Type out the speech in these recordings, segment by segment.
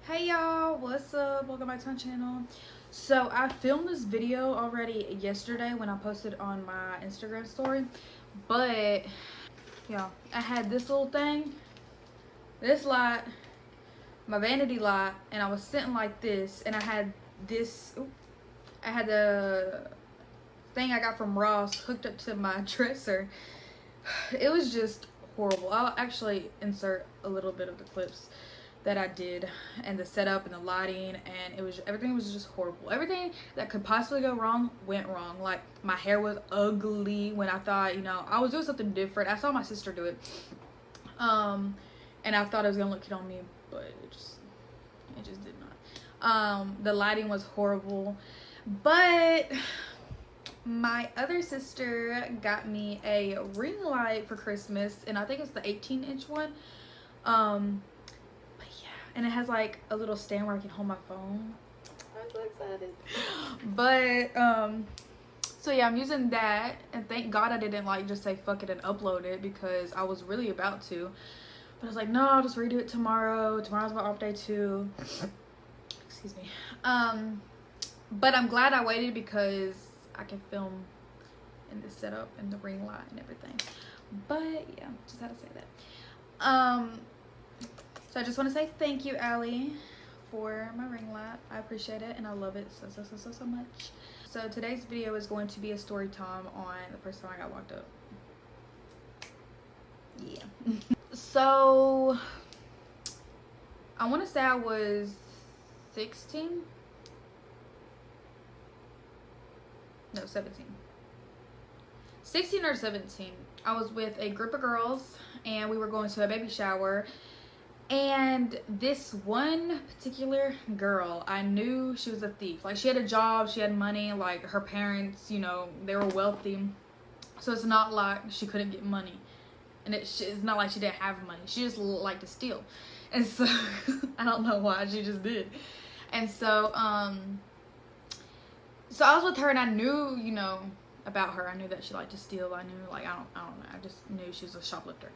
Hey y'all, what's up? Welcome back to my channel. So I filmed this video already yesterday when I posted on my Instagram story, but y'all, I had this little thing, this light, my vanity light, and I was sitting like this, and I had this, I had the thing I got from Ross hooked up to my dresser. It was just horrible. I'll actually insert a little bit of the clips that I did and the setup and the lighting, and everything was just horrible. Everything that could possibly go wrong went wrong. Like, my hair was ugly when I thought, I was doing something different. I saw my sister do it, and I thought it was gonna look cute on me, but it just did not. The lighting was horrible, but my other sister got me a ring light for Christmas, and I think it's the 18-inch one. And it has like a little stand where I can hold my phone. I'm so excited. But so yeah, I'm using that, and thank God I didn't like just say fuck it and upload it, because I was really about to, but I was like, no, I'll just redo it tomorrow. Tomorrow's my off day too. Excuse me. But I'm glad I waited, because I can film in the setup and the ring light and everything. But yeah, just had to say that. So I just want to say thank you, Allie, for my ring light. I appreciate it, and I love it so much. So today's video is going to be a story time on the first time I got locked up. Yeah. So I want to say I was 16. No, 17. 16 or 17. I was with a group of girls, and we were going to a baby shower. And this one particular girl, I knew she was a thief. Like, she had a job, she had money, like her parents, they were wealthy. So it's not like she couldn't get money. And it's not like she didn't have money. She just liked to steal. And so, I don't know why, she just did. And so, so I was with her, and I knew, about her. I knew that she liked to steal. I knew, like, I don't know. I just knew she was a shoplifter.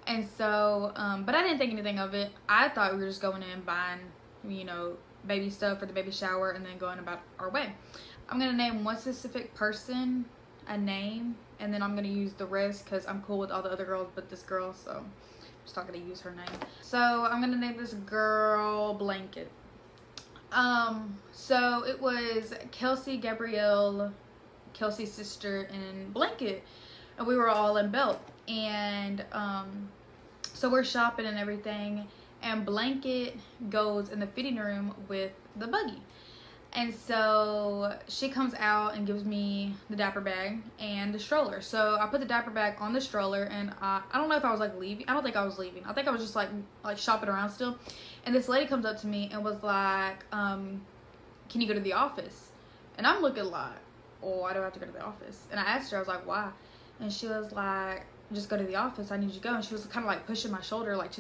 And so, but I didn't think anything of it. I thought we were just going in, buying, baby stuff for the baby shower, and then going about our way. I'm going to name one specific person a name, and then I'm going to use the rest, because I'm cool with all the other girls but this girl, so I'm just not going to use her name. So I'm going to name this girl Blanket. So it was Kelsey, Gabrielle, Kelsey's sister, and Blanket, and we were all in Belt. And so we're shopping and everything, and Blanket goes in the fitting room with the buggy. And so she comes out and gives me the diaper bag and the stroller. So I put the diaper bag on the stroller, and I don't know if I was like leaving. I don't think I was leaving. I think I was just like shopping around still. And this lady comes up to me and was like, can you go to the office? And I'm looking like, oh, why do I have to go to the office? And I asked her, I was like, why? And she was like, just go to the office, I need you to go. And she was kind of like pushing my shoulder, like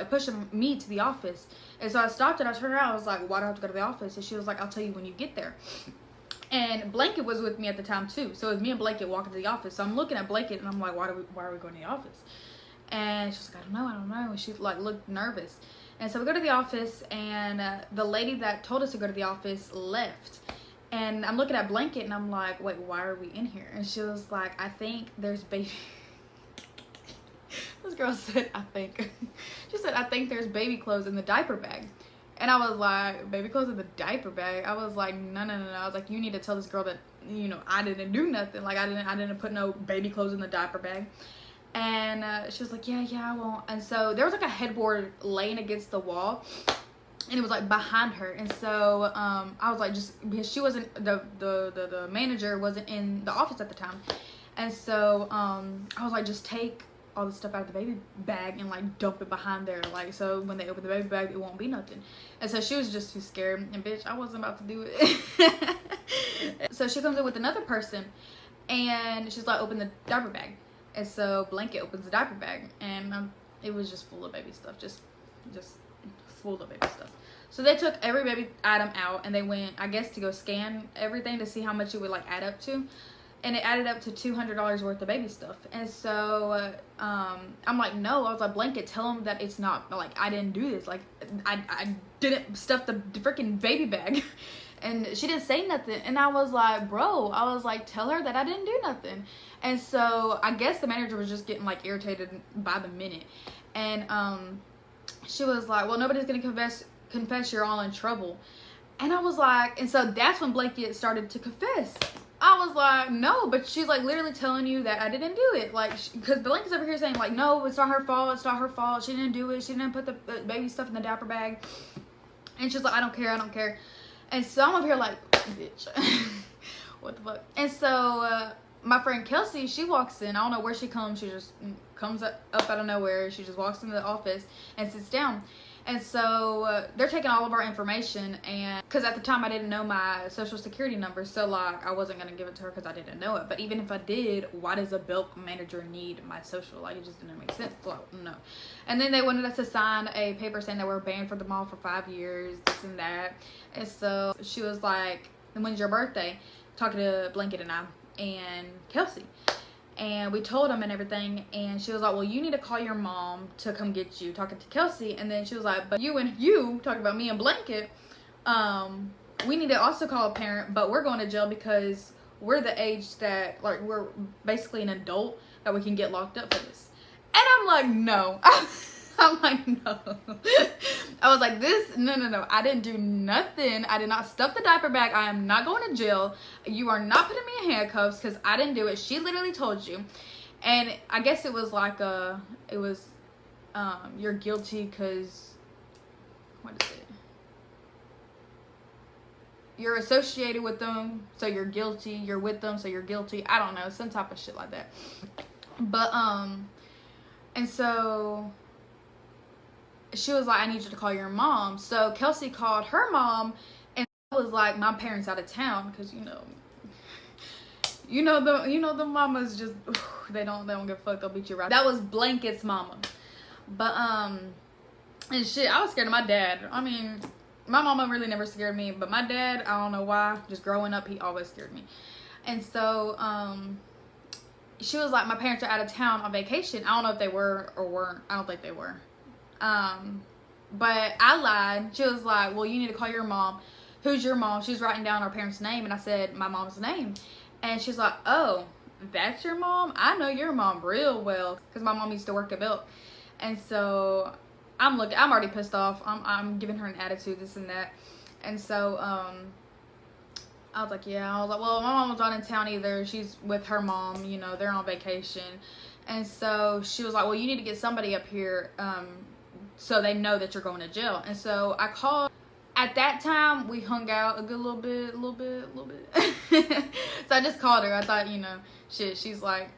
pushing me to the office. And so I stopped and I turned around. I was like, why do I have to go to the office? And she was like, I'll tell you when you get there. And Blanket was with me at the time too. So it was me and Blanket walking to the office. So I'm looking at Blanket, and I'm like, why are we going to the office? And she was like, I don't know. And she like looked nervous. And so we go to the office, and the lady that told us to go to the office left. And I'm looking at Blanket, and I'm like, wait, why are we in here? And she was like, I think there's baby. This girl said, I think. She said, I think there's baby clothes in the diaper bag. And I was like, baby clothes in the diaper bag? I was like, no. I was like, you need to tell this girl that, I didn't do nothing. Like, I didn't put no baby clothes in the diaper bag. And she was like, yeah, I won't. And so there was like a headboard laying against the wall, and it was like behind her. And so I was like, just because she wasn't, the manager wasn't in the office at the time. And so I was like, just take all the stuff out of the baby bag and like dump it behind there, like, so when they open the baby bag it won't be nothing. And so she was just too scared, and bitch, I wasn't about to do it. So she comes in with another person, and she's like, open the diaper bag. And so Blanket opens the diaper bag, and it was just full of baby stuff, just full of baby stuff. So they took every baby item out, and they went, I guess, to go scan everything to see how much it would like add up to. and it added up to $200 worth of baby stuff. And so I'm like, no. I was like, Blanket, tell him that it's not, like, I didn't do this. Like, I didn't stuff the freaking baby bag. And she didn't say nothing. And I was like, bro, I was like, tell her that I didn't do nothing. And so I guess the manager was just getting, like, irritated by the minute. And she was like, well, nobody's gonna confess, you're all in trouble. And I was like, and so that's when Blanket started to confess. I was like, no, but she's like literally telling you that I didn't do it. Like, because Blanket's over here saying like, no, it's not her fault. It's not her fault. She didn't do it. She didn't put the baby stuff in the diaper bag. And she's like, I don't care. I don't care. And so I'm over here like, bitch, what the fuck? And so my friend Kelsey, she walks in. I don't know where she comes. She just comes up out of nowhere. She just walks into the office and sits down. And so they're taking all of our information, and because at the time I didn't know my social security number, so like I wasn't gonna give it to her because I didn't know it. But even if I did, why does a Belk manager need my social? Like, it just didn't make sense. So no. And then they wanted us to sign a paper saying that we're banned from the mall for 5 years, this and that. And so she was like, when's your birthday? Talking to Blanket and I and Kelsey. And we told them and everything, and she was like, well, you need to call your mom to come get you, talking to Kelsey. And then she was like, but you talking about me and Blanket, we need to also call a parent, but we're going to jail because we're the age that, like, we're basically an adult that we can get locked up for this. And I'm like, no. I'm like, no. I was like, no. I didn't do nothing. I did not stuff the diaper bag. I am not going to jail. You are not putting me in handcuffs because I didn't do it. She literally told you. And I guess it was like you're guilty because, what is it? You're associated with them, so you're guilty. You're with them, so you're guilty. I don't know, some type of shit like that. But, and so she was like, I need you to call your mom. So Kelsey called her mom, and I was like, my parents out of town, because the mamas just, they don't give a fuck, they'll beat you right. That was Blanket's mama. But and shit, I was scared of my dad. I mean, my mama really never scared me, but my dad, I don't know why, just growing up, he always scared me. And so she was like, my parents are out of town on vacation. I don't know if they were or weren't. I don't think they were. But I lied. She was like, well, you need to call your mom. Who's your mom? She's writing down our parents' name. And I said, my mom's name. And she's like, oh, that's your mom? I know your mom real well, because my mom used to work at Belk. And so I'm already pissed off. I'm giving her an attitude, this and that. And so I was like, yeah. I was like, well, my mom was not in town either. She's with her mom, they're on vacation. And so she was like, well, you need to get somebody up here so they know that you're going to jail. And so I called. At that time, we hung out a good little bit. So I just called her. I thought, shit, she's like,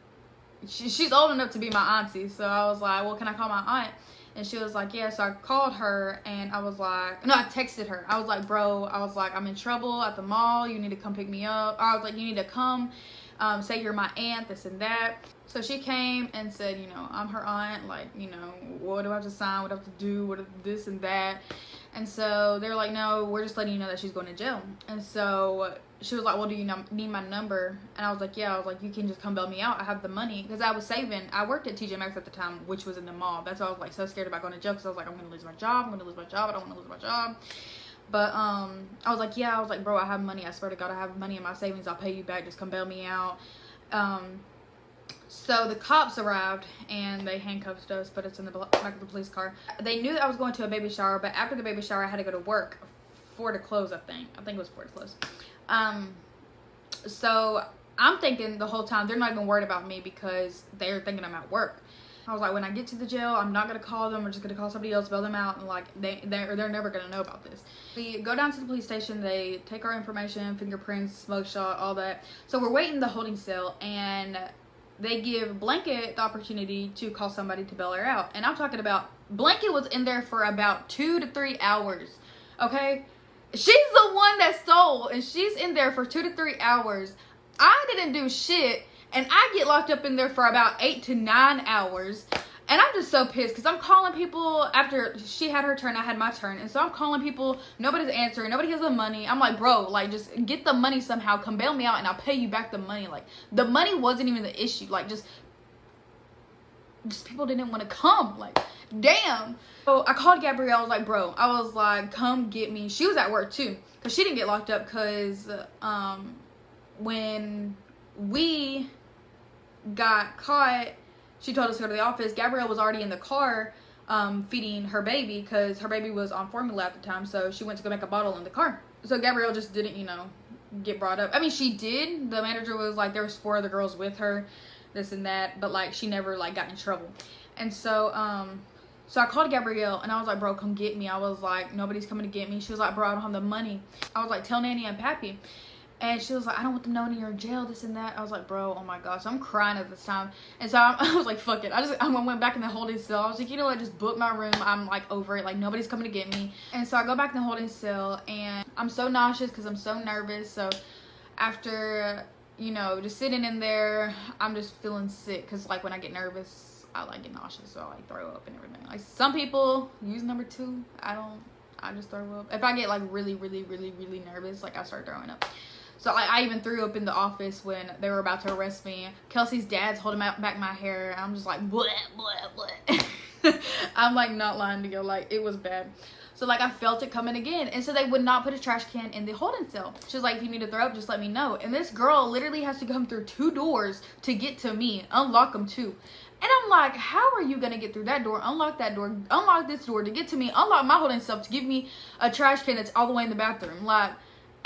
she's old enough to be my auntie. So I was like, well, can I call my aunt? And she was like, yeah. So I called her, and I was like, no, I texted her. I was like, bro, I'm in trouble at the mall. You need to come pick me up. Or I was like, you need to come, say you're my aunt, this and that. So she came and said, I'm her aunt. Like, what do I have to sign? What do I have to do? What this and that? And so they're like, no, we're just letting you know that she's going to jail. And so she was like, well, do you need my number? And I was like, yeah. I was like, you can just come bail me out. I have the money. Because I was saving. I worked at TJ Maxx at the time, which was in the mall. That's why I was like so scared about going to jail. Because I was like, I'm going to lose my job. I don't want to lose my job. But I was like, yeah. I was like, bro, I have money. I swear to God, I have money in my savings. I'll pay you back. Just come bail me out. So the cops arrived, and they handcuffed us, put us in the back of the police car. They knew that I was going to a baby shower, but after the baby shower, I had to go to work. 4 to close, I think it was 4 to close. So I'm thinking the whole time they're not even worried about me because they're thinking I'm at work. I was like, when I get to the jail, I'm not gonna call them. We're just gonna call somebody else, bail them out, and like they're never gonna know about this. We go down to the police station. They take our information, fingerprints, smoke shot, all that. So we're waiting in the holding cell, and they give Blanket the opportunity to call somebody to bail her out. And I'm talking about Blanket was in there for about 2 to 3 hours. Okay, she's the one that stole, and she's in there for 2 to 3 hours. I didn't do shit, and I get locked up in there for about 8 to 9 hours. And I'm just so pissed because I'm calling people after she had her turn, I had my turn. And so I'm calling people, nobody's answering, nobody has the money. I'm like, bro, like, just get the money somehow, come bail me out and I'll pay you back the money. Like, the money wasn't even the issue. Like, just people didn't want to come. Like, damn. So I called Gabrielle. I was like, bro, I was like, come get me. She was at work too because she didn't get locked up because when we got caught, she told us to go to the office. Gabrielle was already in the car feeding her baby because her baby was on formula at the time. So she went to go make a bottle in the car. So Gabrielle just didn't, you know, get brought up. I mean, she did. The manager was like, there was 4 other girls with her, this and that. But like, she never like got in trouble. And so, so I called Gabrielle and I was like, bro, come get me. I was like, nobody's coming to get me. She was like, bro, I don't have the money. I was like, tell Nanny and Pappy. And she was like, I don't want them knowing you're in jail, this and that. I was like, bro, oh my gosh. So I'm crying at this time. And so I was like, fuck it. I went back in the holding cell. I was like, you know what? Just book my room. I'm like over it. Like, nobody's coming to get me. And so I go back in the holding cell and I'm so nauseous because I'm so nervous. So after, you know, just sitting in there, I'm just feeling sick. Because like when I get nervous, I like get nauseous. So I like throw up and everything. Like some people use number 2. I just throw up. If I get like really nervous, like I start throwing up. So I even threw up in the office when they were about to arrest me. Kelsey's dad's holding back my hair. I'm just like, bleh, bleh, bleh. I'm like not lying to you. Like, it was bad. So like I felt it coming again. And so they would not put a trash can in the holding cell. She was like, if you need to throw up, just let me know. And this girl literally has to come through 2 doors to get to me. Unlock them too. And I'm like, how are you going to get through that door, unlock that door, unlock this door to get to me, unlock my holding cell to give me a trash can that's all the way in the bathroom? Like,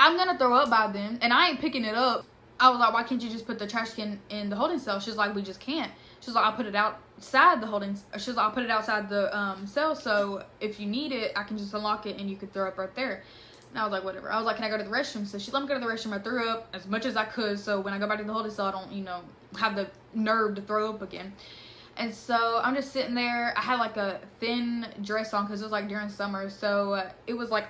I'm gonna throw up by then and I ain't picking it up. I was like, why can't you just put the trash can in the holding cell? She's like, we just can't. She's like, I'll put it outside the holding. She's like, I'll put it outside the cell, so if you need it, I can just unlock it and you could throw up right there. And I was like, whatever. I was like, can I go to the restroom? So she let me go to the restroom. I threw up as much as I could, so when I go back to the holding cell, I don't, you know, have the nerve to throw up again. And so I'm just sitting there. I had like a thin dress on because it was like during summer, so it was like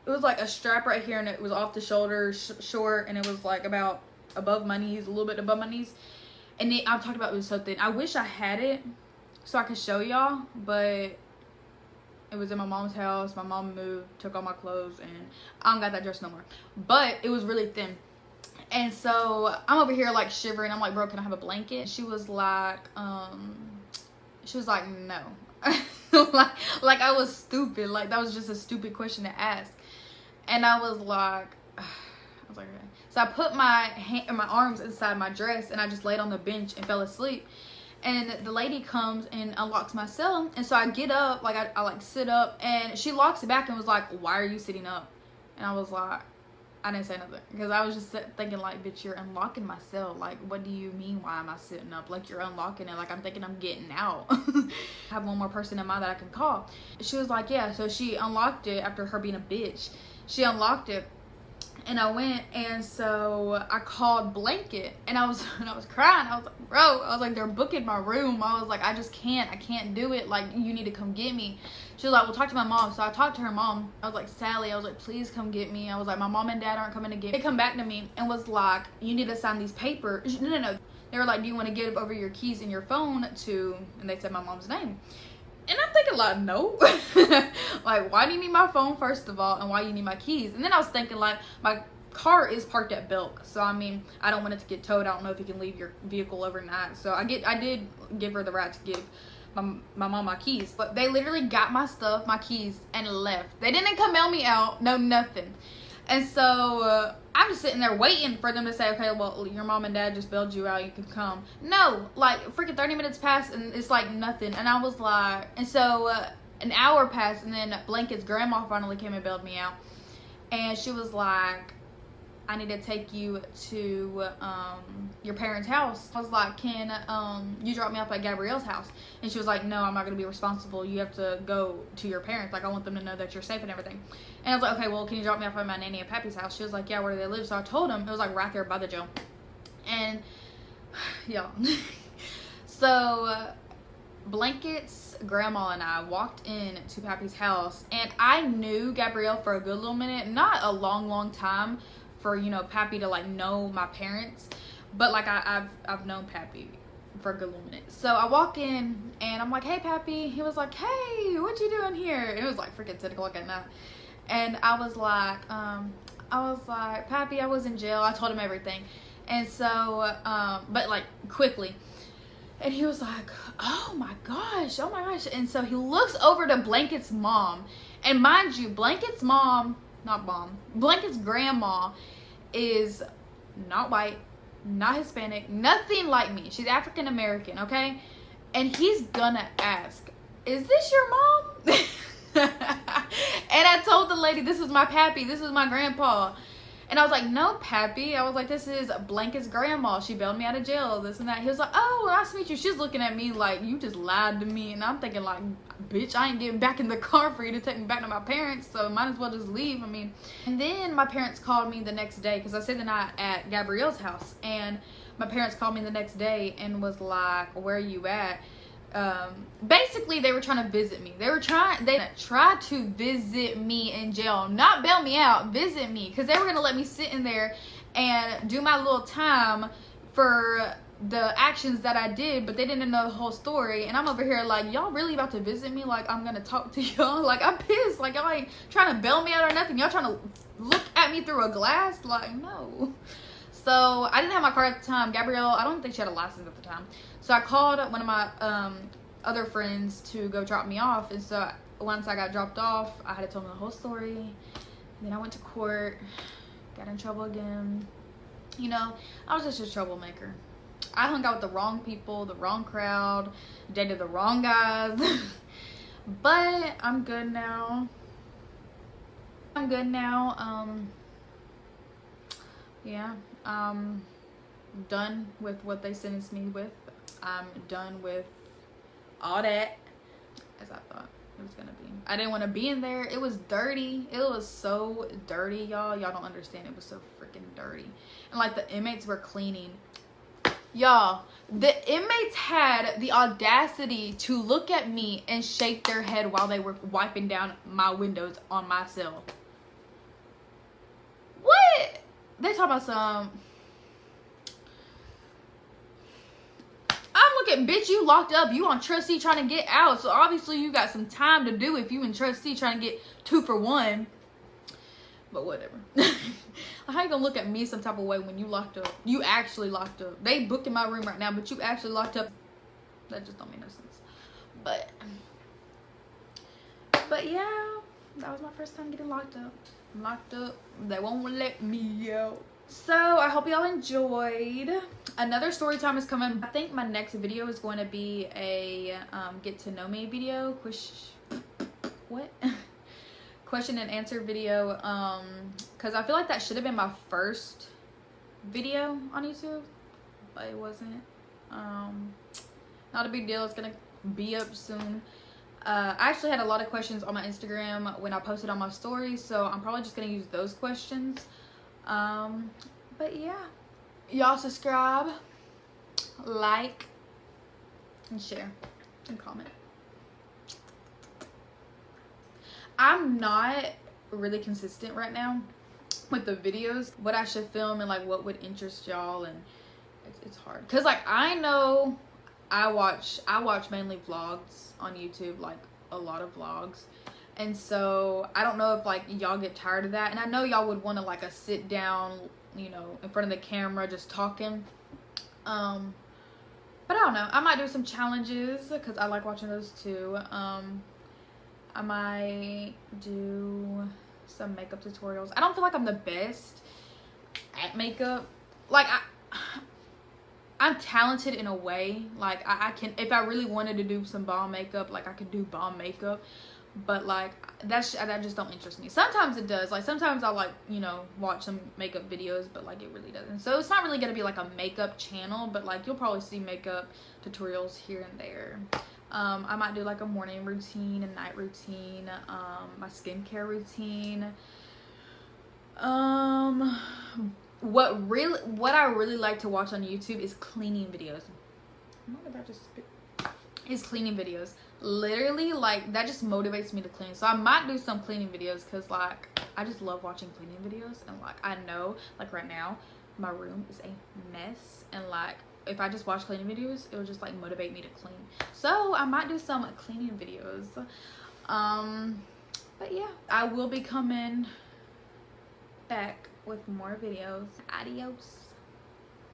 a strap right here and it was off the shoulder, short, and it was like about above my knees, a little bit above my knees. And I'm talking about, it was so thin. I wish I had it so I could show y'all, but it was in my mom's house. My mom moved, took all my clothes, and I don't got that dress no more. But it was really thin. And so I'm over here like shivering. I'm like, bro, can I have a blanket? She was like, no. like I was stupid. Like that was just a stupid question to ask. And I was like, okay. So I put my arms inside my dress and I just laid on the bench and fell asleep. And the lady comes and unlocks my cell. And so I get up, like I like sit up, and she locks it back and was like, why are you sitting up? And I was like, I didn't say nothing because I was just thinking like, bitch, you're unlocking my cell. Like, what do you mean? Why am I sitting up? Like, you're unlocking it. Like, I'm thinking I'm getting out. I have one more person in mind that I can call. She was like, yeah. So she unlocked it after her being a bitch. She unlocked it. And I went, and so I called Blanket, and I was crying. I was like, bro, I was like, they're booking my room. I was like, I can't do it. Like, you need to come get me. She was like, well, talk to my mom. So I talked to her mom. I was like, Sally, I was like, please come get me. I was like, my mom and dad aren't coming to get me. They come back to me and was like, you need to sign these papers. No. They were like, do you want to give over your keys and your phone to, and they said my mom's name. And I'm thinking like, no. Like, why do you need my phone first of all, and why you need my keys? And then I was thinking like, my car is parked at Belk, so I mean, I don't want it to get towed. I don't know if you can leave your vehicle overnight. So I did give her the right to give my mom my keys, but they literally got my stuff, my keys, and left. They didn't come bail me out, no nothing. And so I'm just sitting there waiting for them to say, okay, well, your mom and dad just bailed you out, you can come. No, like freaking 30 minutes passed and it's like nothing. And I was like, and so an hour passed, and then Blanket's grandma finally came and bailed me out. And she was like, I need to take you to your parents' house. I was like, can you drop me off at Gabrielle's house? And she was like, no, I'm not going to be responsible. You have to go to your parents. Like, I want them to know that you're safe and everything. And I was like, okay, well, can you drop me off at my nanny and pappy's house? She was like, yeah, where do they live? So I told them. It was like right there by the jail. And y'all. So Blanket's grandma and I walked in to Pappy's house, and I knew Gabrielle for a good little minute, not a long time for, you know, Pappy to like know my parents, but like I've known Pappy for a good little minute. So I walk in and I'm like, hey Pappy. He was like, hey, what you doing here? It was like freaking 10 o'clock at night. And I was like, Pappy, I was in jail. I told him everything. And so, but like quickly. And he was like, oh my gosh. And so he looks over to Blanket's mom. And mind you, Blanket's grandma is not white, not Hispanic, nothing like me. She's African American, okay? And he's gonna ask, is this your mom? And I told the lady, this is my Pappy, this is my grandpa. And I was like, no, Pappy. I was like, this is Blanket's grandma. She bailed me out of jail, this and that. He was like, oh, nice to meet you. She's looking at me like, you just lied to me. And I'm thinking like, bitch, I ain't getting back in the car for you to take me back to my parents, so might as well just leave. I mean, and then my parents called me the next day, because I stayed the night at Gabrielle's house. And my parents called me the next day and was like, where are you at? Basically they were trying to visit me. They tried to visit me in jail, not bail me out, visit me, because they were gonna let me sit in there and do my little time for the actions that I did, but they didn't know the whole story. And I'm over here like, y'all really about to visit me? Like I'm gonna talk to y'all? Like I'm pissed. Like y'all ain't trying to bail me out or nothing. Y'all trying to look at me through a glass? Like no. So I didn't have my car at the time. Gabrielle, I don't think she had a license at the time. So I called one of my other friends to go drop me off. And so once I got dropped off, I had to tell them the whole story. Then I went to court, got in trouble again. You know, I was just a troublemaker. I hung out with the wrong people, the wrong crowd, dated the wrong guys. But I'm good now. Yeah, I'm done with what they sentenced me with. I'm done with all that, as I thought it was gonna be. I didn't want to be in there. It was dirty. It was so dirty, y'all. Y'all don't understand. It was so freaking dirty. And like the inmates were cleaning. Y'all, the inmates had the audacity to look at me and shake their head while they were wiping down my windows on my cell. What? They talk about some... I'm looking, bitch, you locked up. You on trustee trying to get out. So obviously you got some time to do if you in trustee trying to get 2 for 1. But whatever. How you gonna look at me some type of way when you locked up? You actually locked up. They booked in my room right now, but you actually locked up. That just don't make no sense. But yeah, that was my first time getting locked up. They won't let me out. So I hope y'all enjoyed. Another story time is coming. I think my next video is going to be a get to know me video. Question and answer video. Because I feel like that should have been my first video on YouTube, but it wasn't. Not a big deal. It's gonna be up soon. I actually had a lot of questions on my Instagram when I posted on my stories, so I'm probably just gonna use those questions. But yeah, y'all subscribe, like, and share, and comment. I'm not really consistent right now with the videos, what I should film and like what would interest y'all, and it's hard because like I know I watch mainly vlogs on YouTube, like a lot of vlogs. And so I don't know if like y'all get tired of that, and I know y'all would want to like a sit down, you know, in front of the camera just talking. But I don't know, I might do some challenges because I like watching those too. I might do some makeup tutorials. I don't feel like I'm the best at makeup. Like I'm talented in a way. Like I can, if I really wanted to do some bomb makeup, like I could do bomb makeup. But like that just don't interest me. Sometimes it does. Like sometimes I'll like, you know, watch some makeup videos, but like it really doesn't. So it's not really gonna be like a makeup channel, but like you'll probably see makeup tutorials here and there. I might do like a morning routine, a night routine, my skincare routine. What I really like to watch on YouTube is cleaning videos. I'm not about to spit. Is cleaning videos. Literally, like that just motivates me to clean. So I might do some cleaning videos because like I just love watching cleaning videos, and like I know like right now my room is a mess, and like if I just watch cleaning videos, it will just like motivate me to clean. So I might do some cleaning videos. But yeah, I will be coming back with more videos. Adios.